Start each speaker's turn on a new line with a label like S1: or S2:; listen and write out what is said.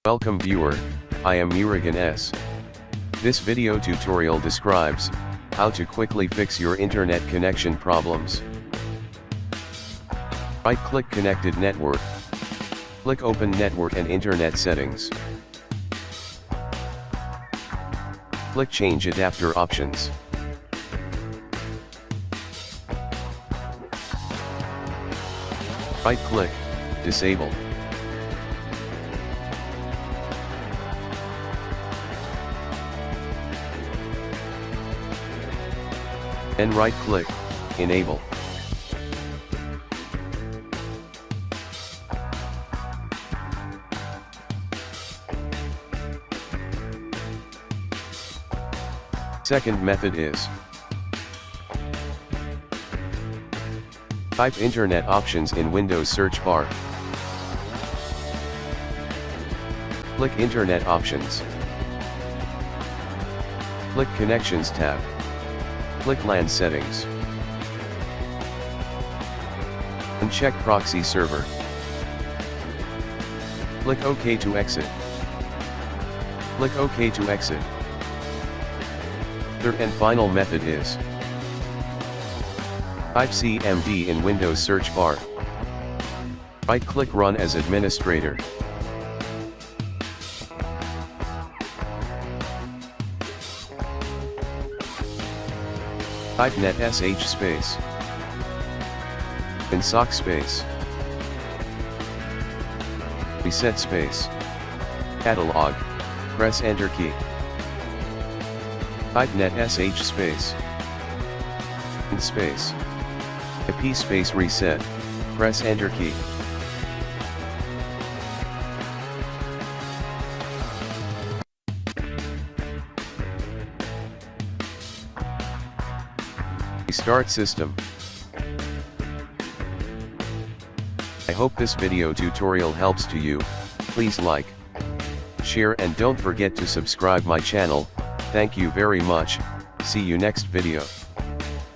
S1: Welcome viewer, I am Murugan S. This video tutorial describes how to quickly fix your internet connection problems. Right-click Connected Network. Click Open Network and Internet Settings. Click Change Adapter Options. Right-click, Disable. Then right-click, Enable. Second method is type Internet Options in Windows search bar. Click Internet Options. Click Connections tab. Click LAN Settings. Uncheck Proxy Server. Click OK to exit. Click OK to exit. Third and final method is type CMD in Windows search bar. Right-click Run as administrator. Type netsh space and sock space reset space catalog. Press Enter key. Type netsh space and space IP space reset. Press Enter key. Restart system. I hope this video tutorial helps to you. Please like, share and don't forget to subscribe my channel. Thank you very much. See you next video.